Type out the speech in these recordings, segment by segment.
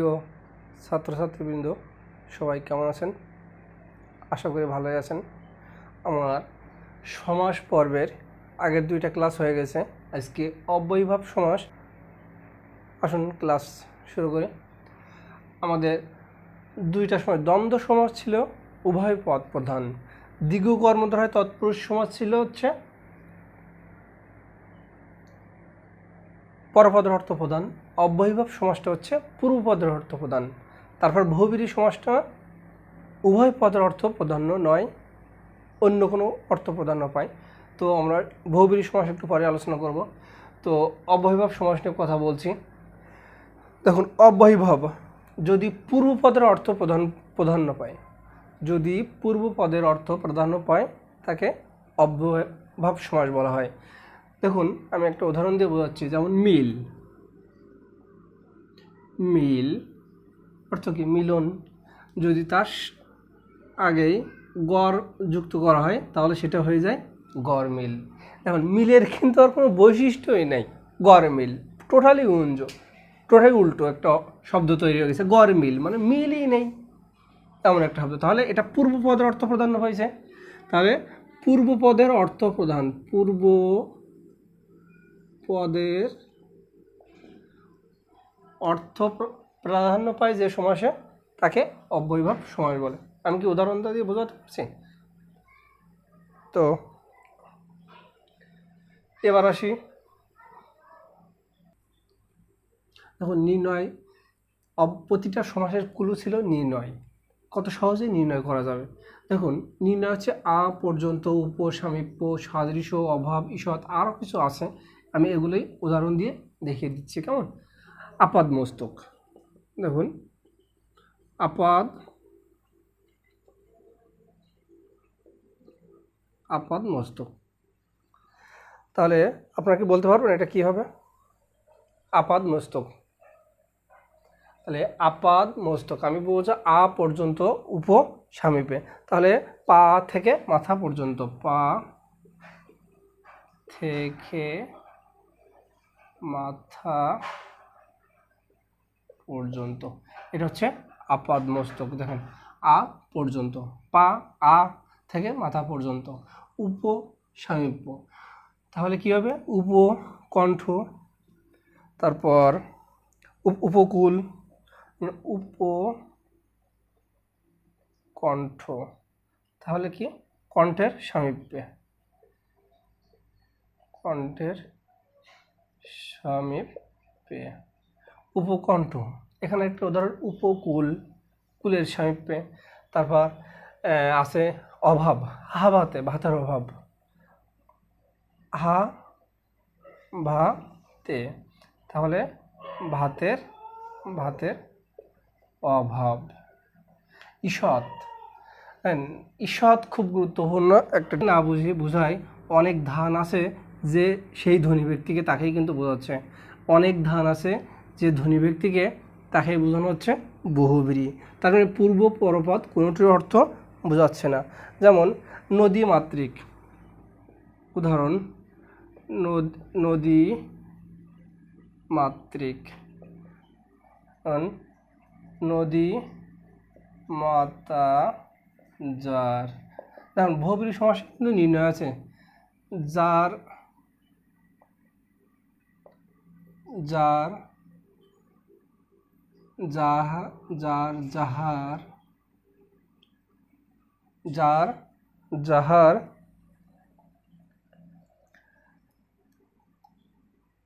প্রিয় ছাত্রছাত্রীবৃন্দ, সবাই কেমন আছেন? আশা করি ভালোই আছেন। আমার সমাস পর্বের আগের 2টা ক্লাস হয়ে গেছে। আজকে অব্যয়ীভাব সমাস। আসুন ক্লাস শুরু করি। আমাদের 2টা সমাস, দ্বন্দ্ব সমাস ছিল উভয় পদ প্রধান, দ্বিগু কর্মধারয় তৎপুরুষ সমাস ছিল হচ্ছে পরপদের অর্থ প্রধান, অব্যয়ীভাব সমাসটা হচ্ছে পূর্বপদের অর্থ প্রধান। তারপর বহুব্রীহি সমাসটা উভয় পদের অর্থ প্রাধান্য নয়, অন্য কোনো অর্থ প্রাধান্য পায়। তো আমরা বহুব্রীহি সমাস একটু পরে আলোচনা করব। তো অব্যয়ীভাব সমাস নিয়ে কথা বলছি। দেখুন, অব্যয়ীভাব যদি পূর্বপদের অর্থ প্রাধান্য পায়, যদি পূর্বপদের অর্থ প্রাধান্য পায় তাকে অব্যয়ীভাব সমাস বলা হয়। দেখুন, আমি একটা উদাহরণ দিয়ে বোঝাচ্ছি। যেমন মিল, মিল অর্থ কি? মিলন। যদি তার আগেই গড় যুক্ত করা হয় তাহলে সেটা হয়ে যায় গড় মিল। এখন মিলের কিন্তু আর কোনো বৈশিষ্ট্যই নাই। গড় মিল টোটালি টোটালি উল্টো একটা শব্দ তৈরি হয়ে গেছে। গড় মিল মানে মিলই নেই, এমন একটা শব্দ। তাহলে এটা পূর্বপদের অর্থ প্রধান হয়েছে। তাহলে পূর্বপদের অর্থ প্রধান, পূর্বপদের অর্থ প্রাধান্য পায় যে সমাসে, তাকে অব্যয়ীভাব সমাস বলে। আমি কি উদাহরণটা দিয়ে বোঝাতে পারছি? তো এবার আসি। দেখুন, নির্ণয়, প্রতিটা সমাসের ক্লু ছিল নির্ণয়। কত সহজে নির্ণয় করা যাবে। দেখুন, নির্ণয় হচ্ছে আ পর্যন্ত, উপ, সামীপ্য, সাদৃশ্য, অভাব, ঈষৎ, আরও কিছু আছে। আমি এগুলোই উদাহরণ দিয়ে দেখিয়ে দিচ্ছি। কেমন? আপাদ মস্তক। দেখুন, আপাদ মস্তক। তাহলে আপনারা কি বলতে পারবেন এটা কি হবে? আপাদ মস্তক। তাহলে আপাদ মস্তক আমি বলছি আ পর্যন্ত, উপ, সামীপে। তাহলে পা থেকে মাথা পর্যন্ত, পা থেকে মাথা পর্যন্ত, এটা হচ্ছে আপাদ মস্তক। দেখেন, আ পর্যন্ত, পা আ থেকে মাথা পর্যন্ত, উপ, সামীপ্য। তাহলে কি হবে? উপ কণ্ঠ, তারপর উপকূল, উপকণ্ঠ। তাহলে কি? কণ্ঠের সামীপ্যে, কণ্ঠের সামীপ্যে, উপকণ্ঠ। এখানে একটা উদাহরণ, উপকূল, কুলের সামীপ্যে। তারপর আছে অভাব, হাভাতে, ভাতের অভাব, হা ভাতে। তাহলে ভাতের অভাব। ঈষৎ, ঈষৎ খুব গুরুত্বপূর্ণ একটা, না বুঝায় অনেক ধান আছে যে সেই ধনী ব্যক্তিকে, তাকেই কিন্তু বোঝাচ্ছে। অনেক ধান আছে যে ধনী ব্যক্তিকে, তাকেই বোঝানো হচ্ছে বহুব্রীহি। তার মানে পূর্ব পরপদ কোনোটির অর্থ বোঝাচ্ছে না। যেমন নদী মাতৃক, উদাহরণ নদী মাতৃক, নদী মাতা যার। দেখুন, বহুব্রীহি সমাস কিন্তু নির্ণয় আছে। যার, যার, যার, যাহার, যার, যাহার,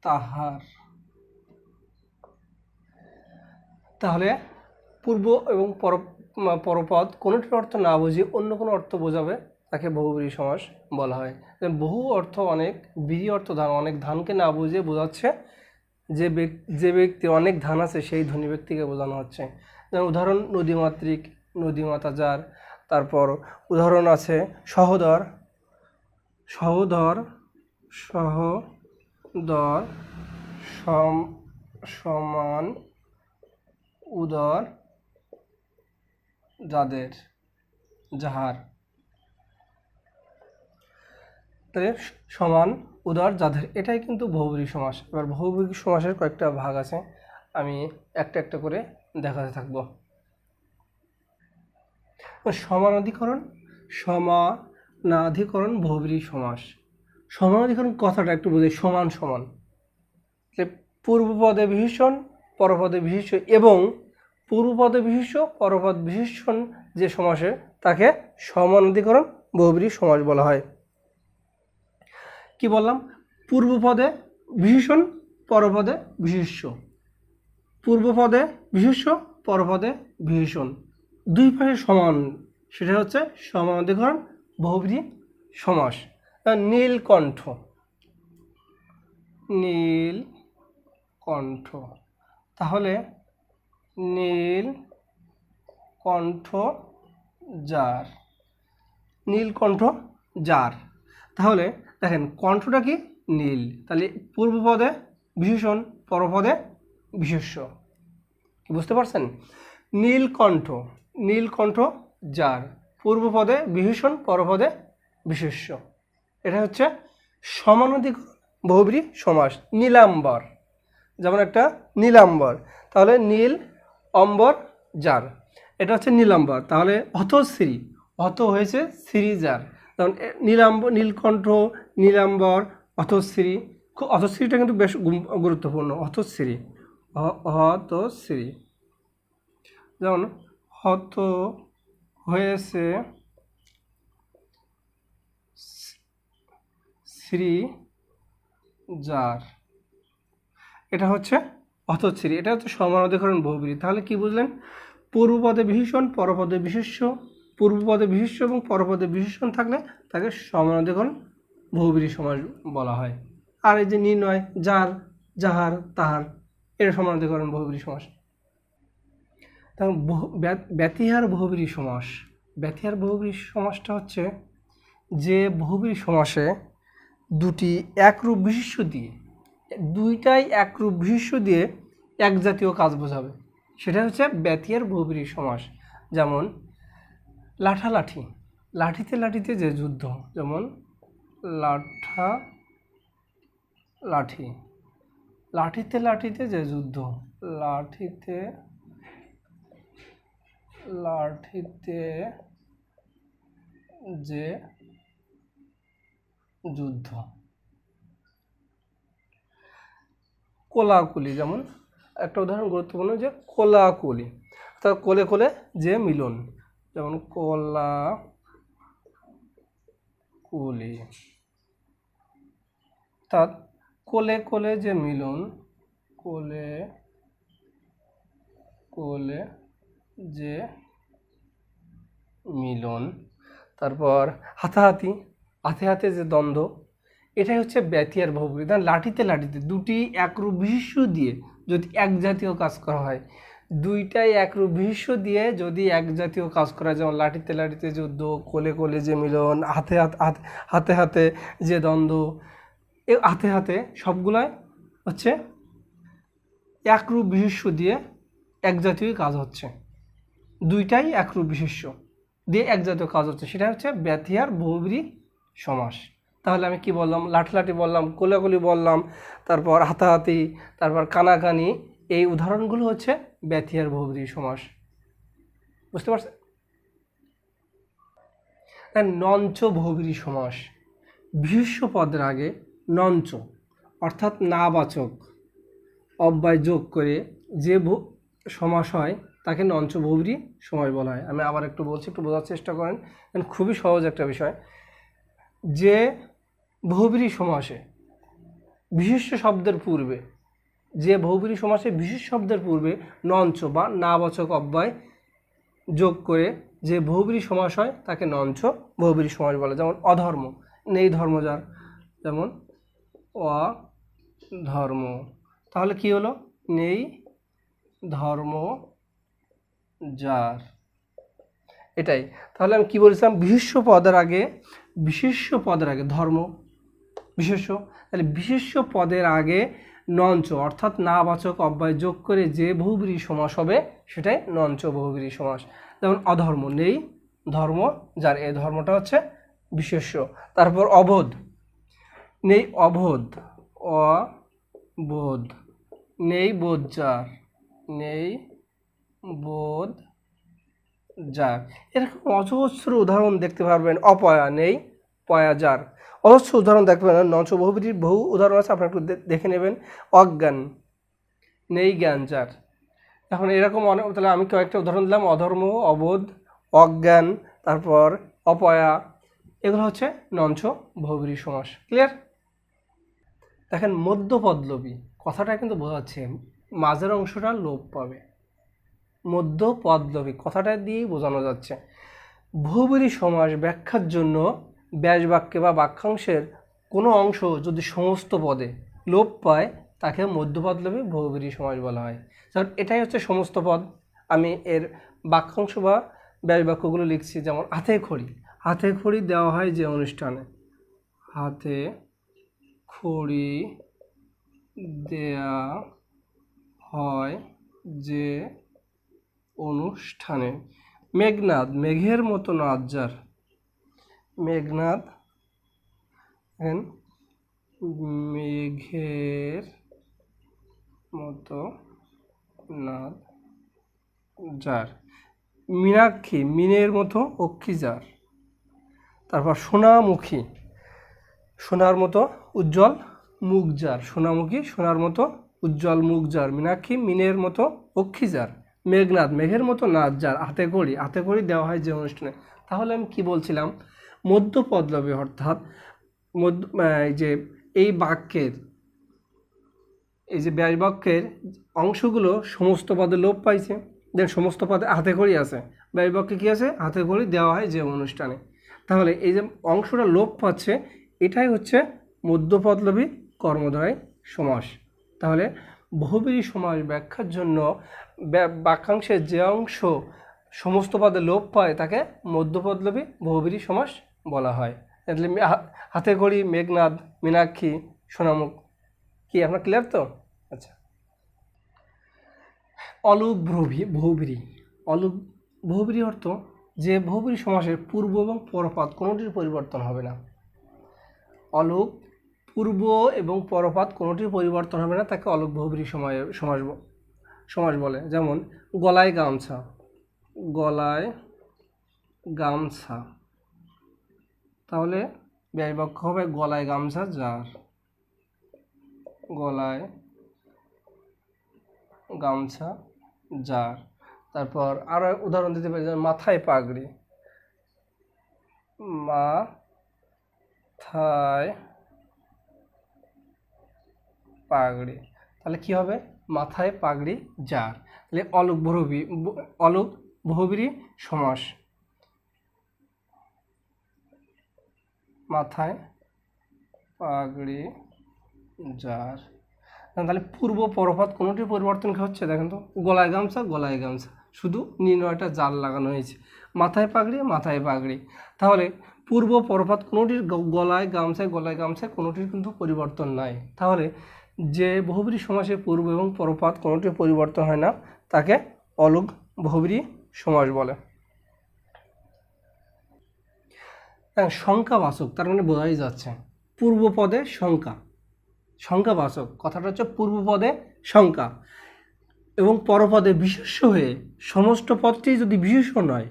তাহার। তাহলে পূর্ব এবং পরপদ কোনোটির অর্থ না বুঝিয়ে অন্য কোনো অর্থ বোঝাবে, তাকে বহুব্রীহি সমাস বলা হয়। বহু অর্থ অনেক, ব্রীহি অর্থ ধান। অনেক ধানকে না বুঝিয়ে বোঝাচ্ছে যে ব্যক্তির অনেক ধান আছে সেই ধনী ব্যক্তিকে বোঝানো হচ্ছে। যেমন উদাহরণ নদীমাতৃক, নদীমাতা যার। তারপর উদাহরণ আছে সহোদর, সমান, উদর, যাদের, যাহার। তাহলে সমান, উদর, যাদের, এটাই কিন্তু বহুব্রীহি সমাস। এবার বহুব্রীহি সমাসের কয়েকটা ভাগ আছে, আমি একটা একটা করে দেখাতে থাকবো। সমানাধিকরণ, সমানাধিকরণ বহুব্রীহি সমাস। সমানাধিকরণ কথাটা একটু বুঝে, সমান সমান, পূর্বপদে বিশেষণ পরপদে বিশেষ্য এবং পূর্বপদে বিশেষ্য পরপদ বিশেষণ যে সমাসে তাকে সমানাধিকরণ বহুব্রীহি সমাস বলা হয়। কি বললাম? পূর্বপদে বিশেষণ পরপদে বিশেষ্য, পূর্বপদে বিশেষ্য পরপদে বিশেষণ, দুই পাশে সমান, সেটা হচ্ছে সমানাধিকরণ বহুব্রীহি সমাস। নীলকণ্ঠ, নীলকণ্ঠ, তাহলে নীলকণ্ঠ যার, নীলকণ্ঠ যার, তাহলে দেখেন কণ্ঠটা কি? নীল, তাহলে পূর্বপদে বিশেষণ পরপদে বিশেষ্য, বুঝতে পারছেন? নীলকণ্ঠ, নীলকণ্ঠ যার, পূর্বপদে বিশেষণ পরপদে বিশেষ্য, এটা হচ্ছে সমানাধিকরণ বহুব্রীহি সমাস। নীলাম্বর, যেমন একটা নীলাম্বর, তাহলে নীল অম্বর যার, এটা হচ্ছে নীলাম্বর, তাহলে হতশ্রী, হত হয়েছে শ্রী যার, যেমন নীলাম্বর, নীলকণ্ঠ, নীলাম্বর, হতশ্রী। খুব, হতশ্রীটা কিন্তু বেশ গুরুত্বপূর্ণ। হতশ্রী, হতশ্রী, যেমন হত হয়েছে শ্রী যার, এটা হচ্ছে হতশ্রী, এটা হচ্ছে সমানাধিকরণ বহুব্রীহি। তাহলে কি বুঝলেন? পূর্বপদে বিশেষণ পরপদে বিশেষ্য, পূর্বপদে বিশেষ্য এবং পরপদে বিশেষণ থাকলে তাকে সমানাধিকরণ বহুব্রীহি সমাস বলা হয়। আর এই যে নির্ণয়, যার, যাহার, তাহার, এটা সমানাধিকরণ বহুব্রীহি সমাস। তখন ব্যতিহার বহুব্রীহি সমাস। ব্যতিহার বহুব্রীহি সমাসটা হচ্ছে যে বহুব্রীহি সমাসে দুটি একরূপ বিশেষ্য দিয়ে, দুইটাই একরূপ বিশেষ্য দিয়ে এক জাতীয় কাজ বোঝাবে, সেটা হচ্ছে ব্যতিহার বহুব্রীহি সমাস। যেমন লাঠালাঠি, লাঠিতে লাঠিতে যে যুদ্ধ, যেমন লাঠা লাঠি, লাঠিতে লাঠিতে যে যুদ্ধ, লাঠিতে লাঠিতে যে যুদ্ধ। কোলাকুলি, যেমন একটা উদাহরণ গুরুত্বপূর্ণ, যে কোলাকুলি, অর্থাৎ কোলে কোলে যে মিলন, যেমন কোলাকুলি, অর্থাৎ কোলে কোলে যে মিলন, কোলে কোলে যে মিলন। তারপর হাতাহাতি, হাতে হাতে যে দ্বন্দ্ব, এটাই হচ্ছে ব্যতিহার বহুব্রীহি। লাঠিতে লাঠিতে দুটি একরূপ বিশেষ্য দিয়ে যদি এক জাতীয় কাজ করা হয়, দুইটাই একরূপ বিশেষ্য দিয়ে যদি এক জাতীয় কাজ করা হয়, যেমন লাঠিতে লাঠিতে যুদ্ধ, কোলে কোলে যে মিলন, হাতে হাতে হাতে যে দ্বন্দ্ব, এ হাতে হাতে সবগুলাই হচ্ছে একরূপ বিশেষ্য দিয়ে এক জাতীয় কাজ হচ্ছে, দুইটাই একরূপ বিশেষ্য দিয়ে এক জাতীয় কাজ হচ্ছে, সেটা হচ্ছে ব্যতিহার বহুব্রীহি সমাস। তাহলে আমি কি বললাম? লাঠি বললাম, কোলাকুলি বললাম, তারপর হাতাহাতি, তারপর কানাকানি, এই উদাহরণগুলো হচ্ছে ব্যতিহার বহুব্রীহি সমাস। বুঝতে পারছেন? নঞ্চ বহুব্রীহি সমাস। বিশেষ্য পদের আগে নঞ্চ অর্থাৎ নাবাচক অব্যয় যোগ করে যে সমাস হয় তাকে নঞ্চ বহুব্রীহি সমাস বলা হয়। আমি আবার একটু বলছি, একটু বোঝার চেষ্টা করেন, খুবই সহজ একটা বিষয়। যে বহুব্রীহি সমাসে বিশেষ্য শব্দের পূর্বে, যে বহুব্রীহি সমাসে বিশেষ শব্দের পূর্বে নঞ্চ বা নাবাচক অব্যয় যোগ করে যে বহুব্রীহি সমাস হয় তাকে নঞ্চ বহুব্রীহি সমাস বলে। যেমন অধর্ম, নেই ধর্ম যার, যেমন অধর্ম, তাহলে কি হলো? নেই ধর্ম যার, এটাই। তাহলে আমি কি বলেছিলাম? বিশেষ্য পদের আগে ধর্ম বিশেষ্য, তাহলে বিশেষ্য পদের আগে নঞ্চ অর্থাৎ নাবাচক অব্যয় যোগ করে যে বহুব্রীহি সমাস হবে সেটাই নঞ্চ বহুব্রীহি সমাস। যেমন অধর্ম, নেই ধর্ম যার, এই ধর্মটা হচ্ছে বিশেষ্য। তারপর অবোধ, নেই অবোধ, অবোধ, নেই বোধ যার, নেই বোধ যার। এরকম অজস্র উদাহরণ দেখতে পারবেন। অপয়া নেই, পয়া যার, অজস্র উদাহরণ দেখতে পাবেন। নঞ্চ বহুবিধির বহু উদাহরণ আছে, আপনারা একটু দেখে নেবেন। অজ্ঞান নেই, জ্ঞান যার। এখন এরকম অনেক, তাহলে আমি কয়েকটা উদাহরণ দিলাম। অধর্ম, অবোধ, অজ্ঞান, তারপর অপয়া, এগুলো হচ্ছে নঞ্চ বহুব্রীহি সমাস। ক্লিয়ার? দেখেন মধ্যপদলোপী কথাটা কিন্তু বোঝাচ্ছে মাঝের অংশটা লোপ পাবে। মধ্যপদলোপী কথাটা দিয়েই বোঝানো যাচ্ছে। বহুব্রীহি সমাস ব্যাখ্যার জন্য ব্যাস বাক্যে বা বাক্যাংশের কোনো অংশ যদি সমস্ত পদে লোপ পায় তাকে মধ্যপদলোপী বহুব্রীহি সমাস বলা হয়। কারণ এটাই হচ্ছে সমস্ত পদ। আমি এর বাক্যাংশ বা ব্যাস বাক্যগুলো লিখছি। যেমন হাতে খড়ি, হাতে খড়ি দেওয়া হয় যে অনুষ্ঠানে, হাতে খড়ি দেয়া হয় যে অনুষ্ঠানে। মেঘনাদ, মেঘের মতো নাদ যার। মেঘনাদ মেঘের মতো নাদ যার। মীনাক্ষী, মিনের মতো অক্ষী যার। তারপর সোনামুখী, সোনার মতো উজ্জ্বল মুখ যার। সোনামুখী, সোনার মতো উজ্জ্বল মুখ যার। মীনাক্ষী, মিনের মতো অক্ষী যার। মেঘনাদ, মেঘের মতো নাদ যার। হাতে খড়ি, হাতে খড়ি দেওয়া হয় যে অনুষ্ঠানে। তাহলে আমি কি বলছিলাম? মধ্যপদলোপী অর্থাৎ যে এই বাক্যের, এই যে ব্যাস বাক্যের অংশগুলো সমস্ত পদে লোপ পাইছে। দেন সমস্ত পদে হাতে খড়ি আছে, ব্যাস বাক্যে কী আছে? হাতে খড়ি দেওয়া হয় যে অনুষ্ঠানে। তাহলে এই যে অংশটা লোপ পাচ্ছে, এটাই হচ্ছে মধ্যপদলোপী কর্মধারয় সমাস। তাহলে বহুব্রীহি সমাস ব্যাখ্যার জন্য বাক্যাংশের যে অংশ সমস্ত পদে লোপ পায় তাকে মধ্যপদলোপী বহুব্রীহি সমাস বলা হয়। তাহলে হাতে খড়ি, মেঘনাদ, মীনাক্ষী, সোনামুখ, কি আপনার ক্লিয়ার তো? আচ্ছা। অলুক বহুব্রীহি। অলুক বহুব্রীহি অর্থ যে বহুব্রীহি সমাসের পূর্ব এবং পরপদ কোনোটির পরিবর্তন হবে না। অলুক পূর্ব এবং পরপদ কোনোটির পরিবর্তন হবে না, তাকে অলুক বহুব্রীহি সমাস বলে। যেমন গলায় গামছা, গলায় গামছা, তাহলে ব্যাস বাক্য হবে গলায় গামছা যার। গলায় গামছা যার। তারপর আরো উদাহরণ দিতে পারি, যেমন মাথায় পাগড়ি, মাথায় পাগড়ি, তাহলে কি হবে? মাথায় পাগড়ি যার। তাহলে অলুক বহুব্রীহি সমাস। মাথায় পাগড়ি যার। তাহলে পূর্ব পরপদ কোনোটির পরিবর্তন কি হচ্ছে? দেখেন তো, গলায় গামছা, গলায় গামছা, শুধু নির্ণয়টা জাল লাগানো হয়েছে। মাথায় পাগড়ি, মাথায় পাগড়ি, তাহলে পূর্ব পরপদ কোনোটির গলায় গামছায়, গলায় গামছায় কোনোটির কিন্তু পরিবর্তন নাই। তাহলে যে বহুব্রীহি সমাসে পূর্ব এবং পরপদ কোনোটির পরিবর্তন হয় না তাকে অলুক বহুব্রীহি সমাস বলে। সংখ্যাবাচক, তার মানে বোঝাই যাচ্ছে পূর্বপদে সংখ্যা, সংখ্যাবাচক কথাটা হচ্ছে পূর্বপদে সংখ্যা এবং পরপদে বিশেষ্য হয়ে সমস্ত পদটি যদি বিশেষণ হয়,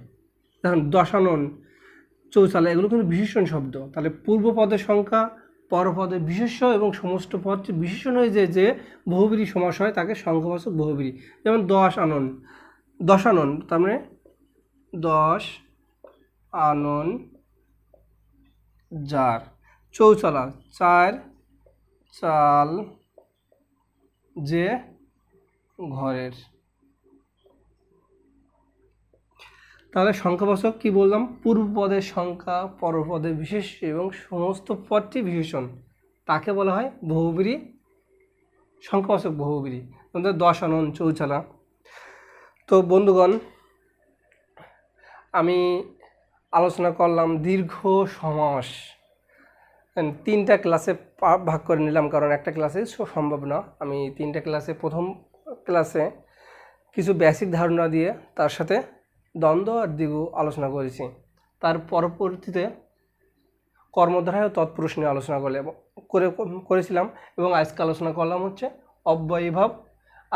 যেমন দশানন, চৌচালা, এগুলো কিন্তু বিশেষণ শব্দ। তাহলে পূর্বপদে সংখ্যা, পরপদে বিশেষ্য এবং সমস্ত পদটি বিশেষণ হয়ে যে বহুব্রীহি সমাস হয় তাকে সংখ্যাবাচক বহুব্রীহি। যেমন দশানন, দশানন তার মানে দশ আনন যার। চৌচালা, চার চাল যে ঘরের। তাহলে সংখ্যাবাচক কি বললাম? পূর্বপদের সংখ্যা, পরপদের বিশেষ্য এবং সমস্ত পদটি বিশেষণ, তাকে বলা হয় বহুব্রীহি, সংখ্যাবাচক বহুব্রীহি। আমাদের দশানন, চৌচালা। তো বন্ধুগণ, আমি আলোচনা করলাম দীর্ঘ সমাস। তিনটা ক্লাসে ভাগ করে নিলাম, কারণ একটা ক্লাসে সম্ভব না। আমি তিনটা ক্লাসে, প্রথম ক্লাসে কিছু বেসিক ধারণা দিয়ে তার সাথে দ্বন্দ্ব আর দ্বিগু আলোচনা করেছি। তার পরবর্তীতে কর্মধারয় ও তৎপুরুষ নিয়ে আলোচনা করেছিলাম এবং আজকে আলোচনা করলাম হচ্ছে অব্যয়ীভাব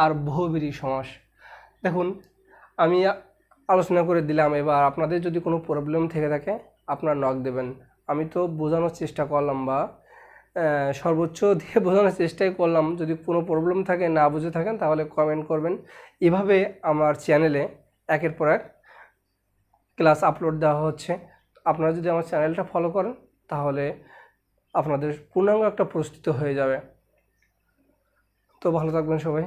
আর বহুব্রীহি সমাস। দেখুন, আমি আলোচনা করে দিলাম। এবার আপনাদের যদি কোনো প্রবলেম থেকে থাকে আপনারা নক দেবেন। আমি তো বোঝানোর চেষ্টা করলাম বা সর্বোচ্চ দিয়ে বোঝানোর চেষ্টাই করলাম। যদি কোনো প্রবলেম থাকে, না বুঝে থাকেন, তাহলে কমেন্ট করবেন। এভাবে আমার চ্যানেলে একের পর এক ক্লাস আপলোড দেওয়া হচ্ছে। আপনারা যদি আমার চ্যানেলটা ফলো করেন তাহলে আপনাদের পূর্ণাঙ্গ একটা প্রস্তুতি হয়ে যাবে। তো ভালো থাকবেন সবাই।